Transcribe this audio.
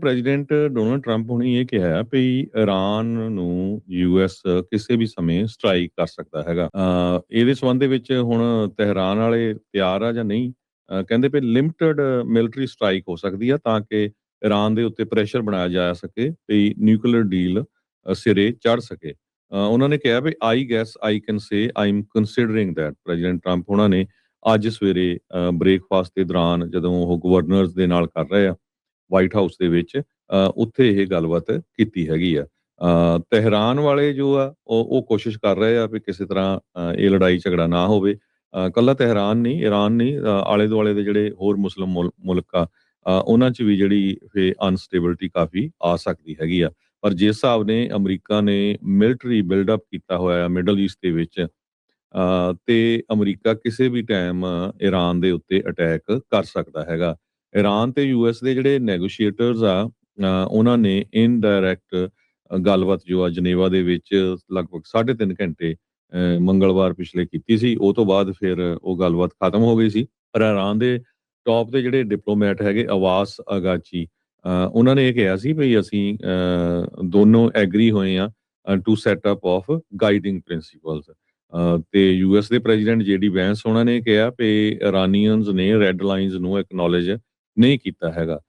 President Donald Trump ਹੁਣੀ ਇਹ ਕਿਹਾ ਵੀ ਇਰਾਨ ਨੂੰ ਯੂਐਸ ਕਿਸੇ ਵੀ ਸਮੇਂ ਸਟ੍ਰਾਈਕ ਕਰ ਸਕਦਾ ਹੈਗਾ। ਇਹਦੇ ਸੰਬੰਧ ਦੇ ਵਿੱਚ ਹੁਣ ਤਹਿਰਾਨ ਵਾਲੇ ਤਿਆਰ ਆ ਜਾਂ ਨਹੀਂ? ਕਹਿੰਦੇ ਵੀ ਲਿਮਟਿਡ ਮਿਲਟਰੀ ਸਟ੍ਰਾਈਕ ਹੋ ਸਕਦੀ ਆ ਤਾਂ ਕਿ ਇਰਾਨ ਦੇ ਉੱਤੇ ਪ੍ਰੈਸ਼ਰ ਬਣਾਇਆ ਜਾ ਸਕੇ ਵੀ ਨਿਊਕਲੀਅਰ ਡੀਲ ਸਿਰੇ ਚੜ੍ਹ ਸਕੇ। ਉਹਨਾਂ ਨੇ ਕਿਹਾ ਵੀ I guess I can say I am considering that. President Trump ਉਹਨਾਂ ਨੇ ਅੱਜ ਸਵੇਰੇ ਬ੍ਰੇਕਫਾਸਟ ਦੇ ਦੌਰਾਨ ਜਦੋਂ ਉਹ ਗਵਰਨਰਸ ਦੇ ਨਾਲ ਕਰ ਰਹੇ ਆ ਵਾਈਟ ਹਾਊਸ ਦੇ ਵਿੱਚ, ਉੱਥੇ ਇਹ ਗੱਲਬਾਤ ਕੀਤੀ ਹੈਗੀ ਆ। ਤਹਿਰਾਨ ਵਾਲੇ ਜੋ ਆ ਉਹ ਕੋਸ਼ਿਸ਼ ਕਰ ਰਹੇ ਆ ਵੀ ਕਿਸੇ ਤਰ੍ਹਾਂ ਇਹ ਲੜਾਈ ਝਗੜਾ ਨਾ ਹੋਵੇ। ਕੱਲਾ ਤਹਿਰਾਨ ਨਹੀਂ, ਈਰਾਨ ਨਹੀਂ, ਆਲੇ ਦੁਆਲੇ ਦੇ ਜਿਹੜੇ ਹੋਰ ਮੁਸਲਿਮ ਮੁਲਕ ਆ, ਉਹਨਾਂ 'ਚ ਵੀ ਜਿਹੜੀ ਇਹ ਅਨਸਟੇਬਿਲਿਟੀ ਕਾਫੀ ਆ ਸਕਦੀ ਹੈਗੀ ਆ। ਪਰ ਜਿਸ ਹਿਸਾਬ ਨੇ ਅਮਰੀਕਾ ਨੇ ਮਿਲਟਰੀ ਬਿਲਡਅਪ ਕੀਤਾ ਹੋਇਆ ਮਿਡਲ ਈਸਟ ਦੇ ਵਿੱਚ, ਤੇ ਅਮਰੀਕਾ ਕਿਸੇ ਵੀ ਟਾਈਮ ਈਰਾਨ ਦੇ ਉੱਤੇ ਅਟੈਕ ਕਰ ਸਕਦਾ ਹੈਗਾ। ਈਰਾਨ ਤੇ ਯੂਐਸ ਦੇ ਜਿਹੜੇ ਨੈਗੋਸ਼ੀਏਟਰਸ ਆ, ਉਹਨਾਂ ਨੇ ਇਨਡਾਇਰੈਕਟ ਗੱਲਬਾਤ ਜੋ ਆ ਜਨੇਵਾ ਦੇ ਵਿੱਚ ਲਗਭਗ 3.5 ਘੰਟੇ ਮੰਗਲਵਾਰ ਪਿਛਲੇ ਕੀਤੀ ਸੀ। ਉਹ ਤੋਂ ਬਾਅਦ ਫਿਰ ਉਹ ਗੱਲਬਾਤ ਖਤਮ ਹੋ ਗਈ ਸੀ। ਪਰ ਈਰਾਨ ਦੇ ਟੌਪ ਦੇ ਜਿਹੜੇ ਡਿਪਲੋਮੈਟ ਹੈਗੇ ਅਵਾਸ ਅਗਾਚੀ, ਉਹਨਾਂ ਨੇ ਇਹ ਕਿਹਾ ਸੀ ਵੀ ਅਸੀਂ ਦੋਨੋਂ ਐਗਰੀ ਹੋਏ ਆ to set up of guiding principles. ਤੇ ਯੂਐਸ ਦੇ ਪ੍ਰੈਜ਼ੀਡੈਂਟ ਜੇਡੀ ਵੈਂਸ ਉਹਨਾਂ ਨੇ ਕਿਹਾ ਵੀ ਇਰਾਨੀਅਨਸ ਨੇ ਰੈੱਡ ਲਾਈਨਸ ਨੂੰ ਐਕਨੋਲੇਜ ਨਹੀਂ ਕੀਤਾ ਹੈਗਾ।